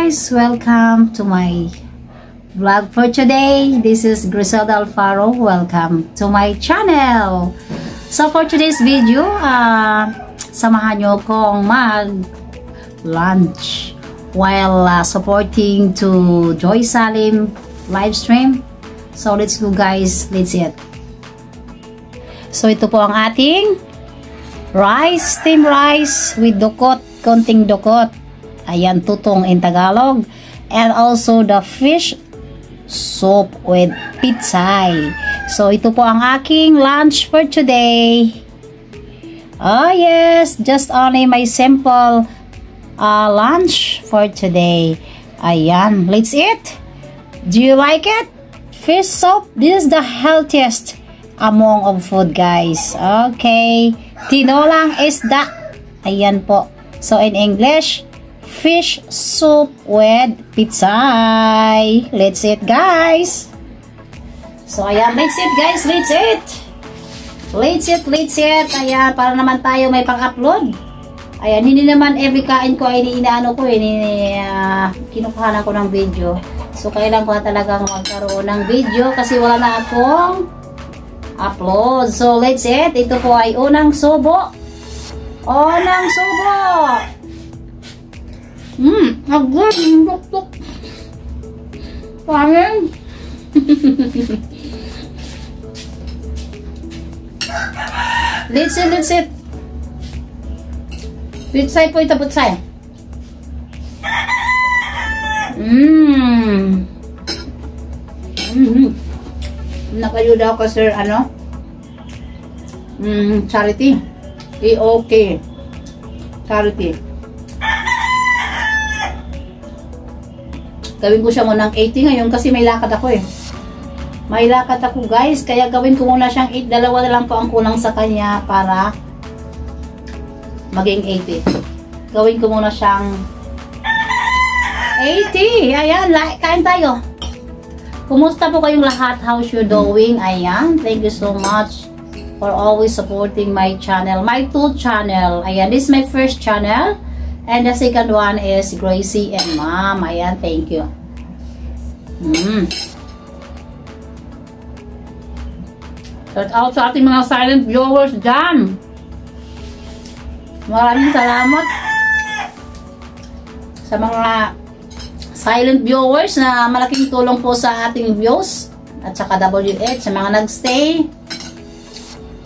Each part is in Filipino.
guys! Welcome to my vlog for today. This is Griselda Alfaro. Welcome to my channel. So for today's video, samahan nyo kong mag-lunch while supporting to Joy Salim live stream. So let's go guys, let's eat. So ito po ang ating rice, steamed rice with dukot, konting dukot. Ayan, tutong in Tagalog. And also the fish soup with pitsay. So ito po ang aking lunch for today. Oh yes, just only my simple lunch for today. Ayan, let's eat. Do you like it? Fish soup, this is the healthiest among of food guys. Okay, tinolang isda. Ayan po. So in English, fish soup with pitsay. Let's eat guys. So ayan, let's eat guys, let's eat. Let's eat. Ayan, para naman tayo may pang-upload. Ayan, hindi naman every kain ko ay inaano ko, kinukuhanan ko ng video. So kailangan ko talagang magkaroon ng video kasi wala na akong upload. So let's eat. Ito po ay unang subo. Unang subo. Agad, tuk-tuk. Pangin. Let's eat. Pitsay po ito, pitsay. Nakayuda ako sir, charity. EOK. Charity. Gawin ko siya munang 80 ngayon kasi may lakad ako May lakad ako guys, kaya gawin ko muna siyang 8. Dalawa na lang po ang kulang sa kanya para maging 80. Gawin ko muna siyang 80. Ayan, kain tayo. Kumusta po kayong lahat? How's you doing? Ayan, thank you so much for always supporting my channel. My 2 channel. Ayan, this is my first channel. And the second one is Gracie and Mom. Ayan, thank you. Shout out sa ating mga silent viewers dyan. Maraming salamat sa mga silent viewers na malaking tulong po sa ating views. At saka WH, sa mga nagstay.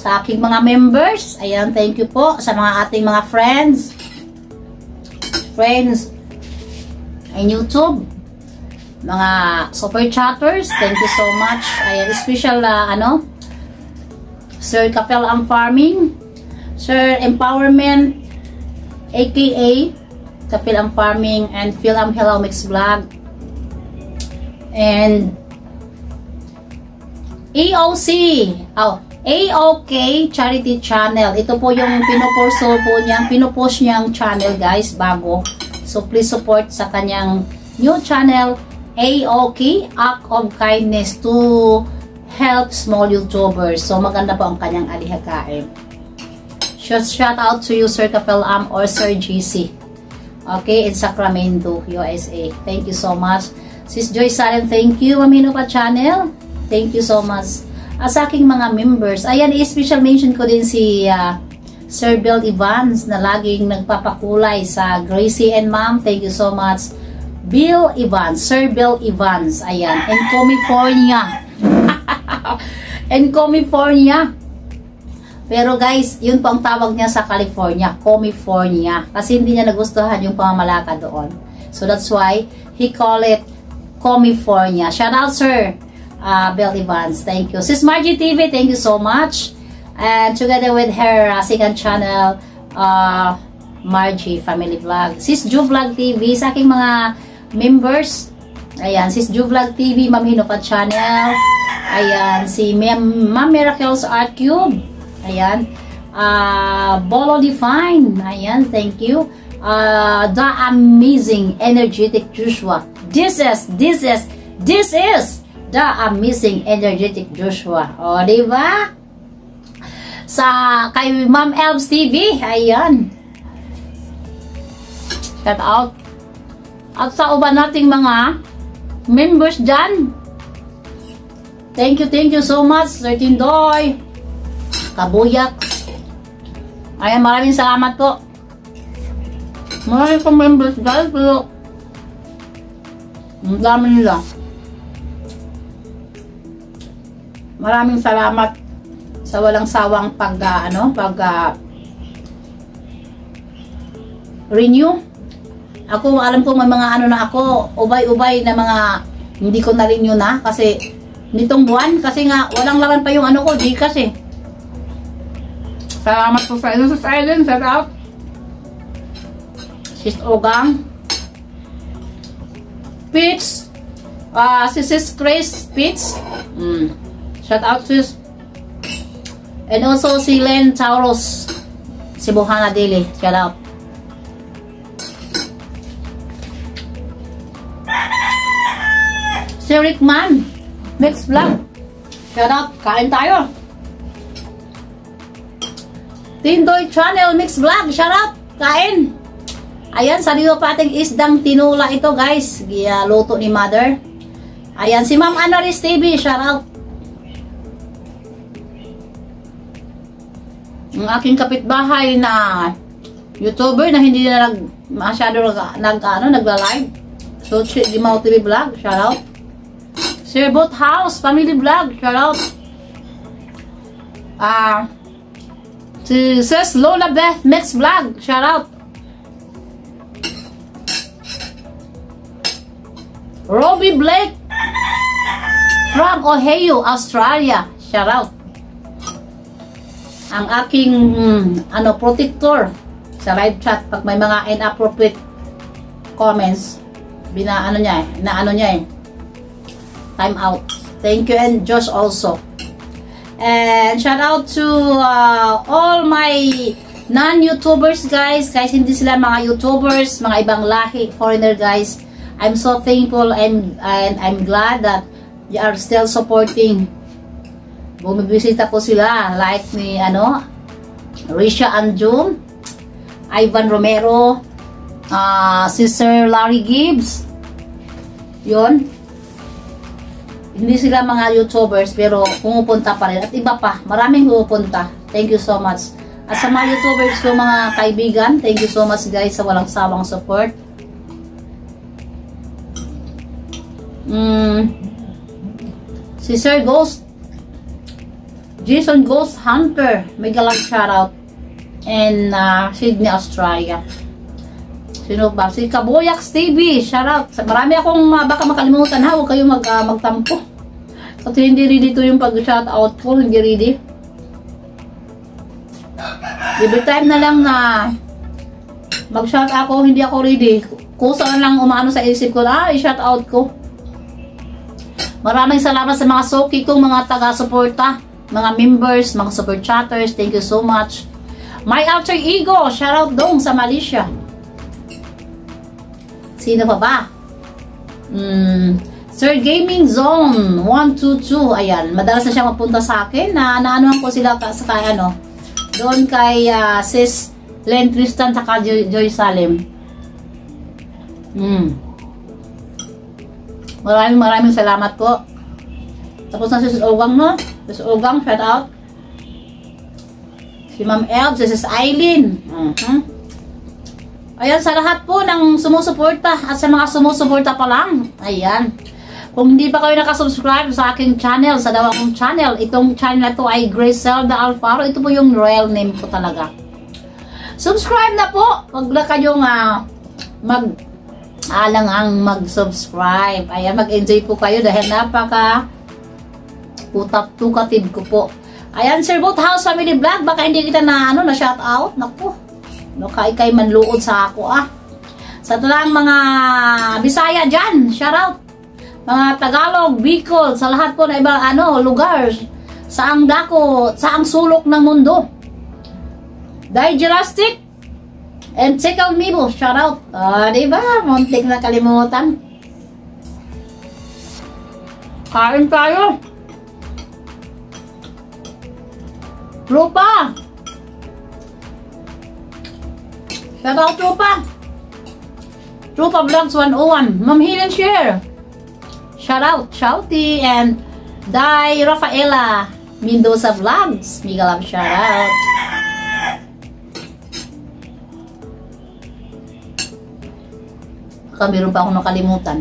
Sa aking mga members. Ayan, thank you po sa mga ating mga friends in YouTube, mga super chatters, thank you so much. Ayan, special Sir Kapel Am Farming, Sir Empowerment, aka Kapel Am Farming, and Phil Am Hello Mix Vlog, and AOK Charity Channel. Ito po yung pinupost niyang channel guys, bago. So please support sa kanyang new channel, AOK, Act of Kindness to help small YouTubers. So maganda po ang kanyang alihakain. Shout out to you Sir Kapelam or Sir GC. Okay, in Sacramento, USA. Thank you so much. Sis Joy Salim, thank you. Mamino pa channel. Thank you so much. Sa aking mga members, ayan, special mention ko din si Sir Bill Evans na laging nagpapakulay sa Gracie and Mom. Thank you so much, Bill Evans, Sir Bill Evans. Ayan, in California. In California. Pero guys, yun po ang tawag niya sa California, California. Kasi hindi niya nagustuhan yung pamamalakad doon. So that's why he call it California. Shout out Sir Bill Evans, thank you. Sis Margie TV, thank you so much. And together with her second channel, Margie Family Vlog. Sis Ju Vlog TV, sa aking mga members. Ayan, Sis Ju Vlog TV, Ma'am Hinopat Channel. Ayan, si Ma'am Miracles Art Cube. Ayan, Bolo Define. Ayan, thank you. The Amazing Energetic Joshua. This is The Amazing Energetic Joshua. O, diba? Kay Ma'am Elves TV. Ayan. Shout out. At sa uban nating mga members dyan. Thank you so much, Sir Tindoy, Kabuyak. Ayan, maraming salamat po. Maraming pong members guys, pero ang dami nila. Maraming salamat sa walang sawang renew. Ako, alam ko may mga ano na ako, ubay-ubay na mga hindi ko na-renew na kasi nitong buwan, kasi nga walang laman pa yung ano ko, di kasi. Salamat po sa inyo, Sis Aileen, shout out. Sis Ogang, Pitch, Sis Chris Pitch, shout out sis. And also si Len Tauros, si Buhana Dili, shout out. Si Rickman Mix Vlog, shout out, kain tayo. Tindoy Channel Mix Vlog, shout out, kain. Ayan, sariwa pa ating isdang tinula ito guys, luto ni Mother. Ayan, si Ma'am Anaris TV, shout out. Ang aking kapitbahay na YouTuber na hindi na masyado nagla-live. So, di Mau TV Vlog, shout out. Sir Boat House Family Vlog, shout out. Si Sis Lola Beth Mix Vlog, shout out. Robbie Blake from Ohio, Australia, shout out. Ang aking protector sa live chat pag may mga inappropriate comments, inaano niya time out. Thank you, and Josh also. And shout out to all my non-YouTubers guys, hindi sila mga YouTubers, mga ibang lahi, foreigner guys. I'm so thankful and I'm glad that you are still supporting. Bumibisita po sila like ni Risha Anjum, Ivan Romero, si Sir Larry Gibbs. Yun. Hindi sila mga YouTubers pero pumupunta pa rin. At iba pa, maraming pumupunta. Thank you so much. At sa mga YouTubers ko, mga kaibigan, thank you so much guys sa walang sawang support. Si Sir Ghost, Jason Ghost Hunter, mega lang shoutout. And Sydney, Australia. Sino ba? Si Kabuyak TV, shoutout. Marami akong baka makalimutan ha, huwag kayong magtampo. Kasi hindi ready to yung pag-shoutout ko, hindi ready. Every time na lang na mag-shout ako, hindi ako ready. Kusa na lang umano sa isip ko, i-shoutout ko. Maraming salamat sa mga soki kong mga taga-suporta, mga members, mga super chatters, thank you so much. My alter ego, shoutout dong sa Malaysia. Sino pa ba? Sir Gaming Zone 122. Ayan, madalas na siya mapunta sa akin. Naanuhan ko sila sa doon kay Sis Len Tristan at Joy Salim. Maraming salamat po. Tapos na si Sis Ogang, no? Sis Ogang, shout out. Si Ma'am Elb, si Sis Aileen. Ayan, sa lahat po ng sumusuporta at sa mga sumusuporta pa lang. Ayan. Kung hindi pa kayo nakasubscribe sa aking channel, sa dawang channel, itong channel na to ay Griselda Alfaro. Ito po yung real name ko talaga. Subscribe na po. Huwag na kayong mag-alangang mag-subscribe. Ayan, mag-enjoy po kayo dahil napaka tukative ko po. Ayan, Sir Boat House Family Vlog. Baka hindi kita na shout out. Naku. Kay manluod sa ako Sa talang mga Bisaya dyan, shout out. Mga Tagalog, Bicol, sa lahat po na ibang lugar. Saang dako, saang sulok ng mundo. Digelastic and Tickle Mibo, shout out. Diba? Muntik na kalimutan. Kain tayo. Trupa. Shout out, Trupa. Trupa Vlogs 101. Ma'am Helen Share. Shout out, Shouty, and Dai Rafaela Mendoza Vlogs. Mega love shout out. Baka meron pa akong nakalimutan.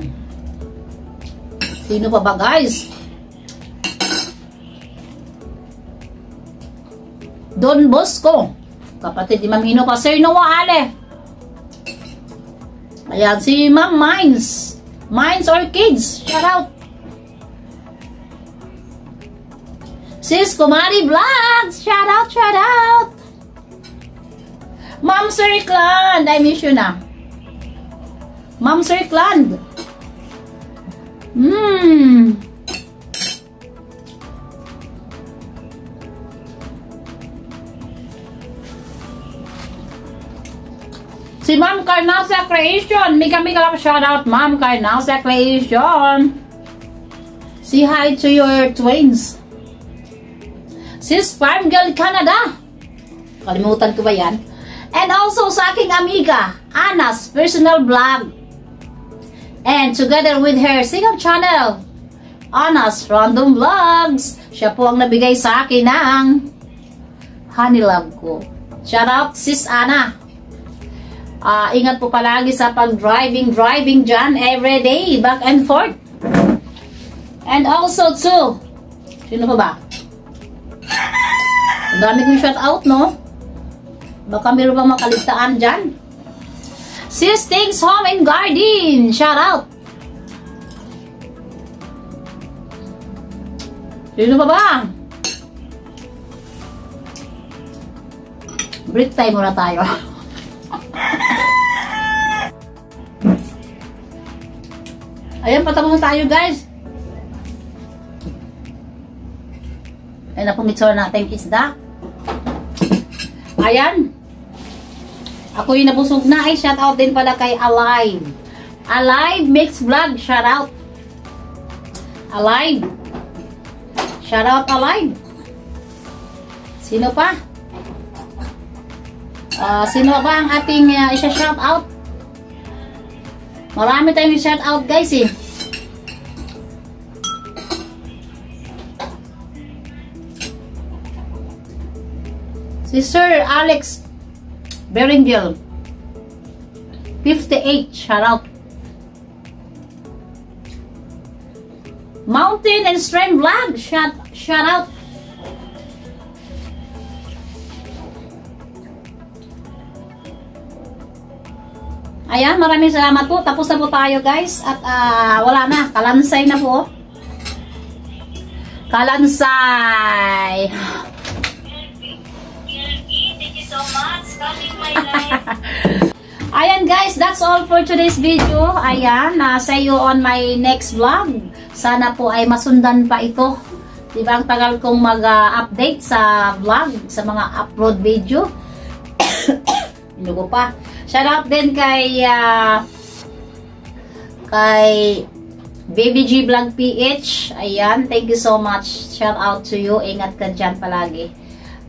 Sino pa ba, guys? Don Bosco. Kapatid ni Ma'am Hino pa. Sir Noah Ale. Ayan, si Ma'am Mines. Mines Orchids. Shout out. Sis Kumari Vlogs. Shout out, shout out. Ma'am Sir Clan. I miss you na. Ma'am Sir Clan. Si Ma'am Carnasa Creation. Mega love shout out, Ma'am Carnasa Creation. Say hi to your twins. Sis Farm Girl Canada. Kalimutan ko ba yan? And also sa aking amiga, Anna's personal vlog. And together with her single channel, Anna's Random Vlogs. Siya po ang nabigay sa akin ng honey love ko. Shout out, Sis Anna. Ingat po palagi sa pag-driving dyan everyday, back and forth. And also too, sino pa ba? Ang dami kong shout out, no? Baka meron bang makaligtaan dyan. Sis Things Home and Garden, shout out. Sino pa ba? Break time muna tayo. Ayan, patapos na tayo, guys. Ayan na pong itsura natin isda. Ayan. Ako yung nabusog na. Ay, shout out din pala kay Alive. Alive Mix Vlog. Shout out. Alive. Shout out, Alive. Sino pa? Sino ba ang ating isa-shout out? Marami tayong shout out, guys, eh. Si Sir Alex Beringel 58, shout out. Mountain and Stream Vlog, shout out. Ayan, maraming salamat po. Tapos na po tayo, guys. At wala na. Kalansay na po. Kalansay. Thank you so much. Ayan, guys. That's all for today's video. Ayan. See you on my next vlog. Sana po ay masundan pa ito. Diba ang tagal kong mag-update sa vlog, sa mga upload video. Inugo pa. Shout out din kay Baby G Vlog PH. Ayan, thank you so much. Shout out to you. Ingat ka dyan palagi.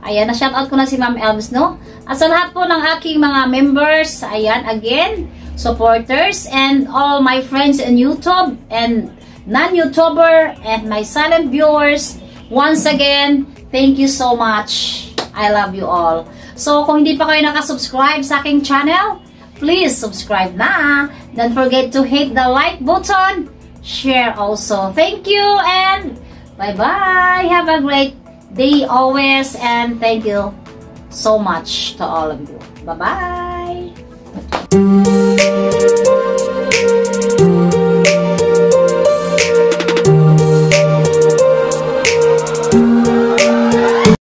Ayan, na-shout out ko na si Ma'am Elvis, no? At sa lahat po ng aking mga members, ayan, again, supporters, and all my friends in YouTube, and non-YouTuber, and my silent viewers, once again, thank you so much. I love you all. So, kung hindi pa kayo nakasubscribe sa aking channel, please subscribe na. Don't forget to hit the like button. Share also. Thank you and bye-bye. Have a great day always. And thank you so much to all of you. Bye-bye.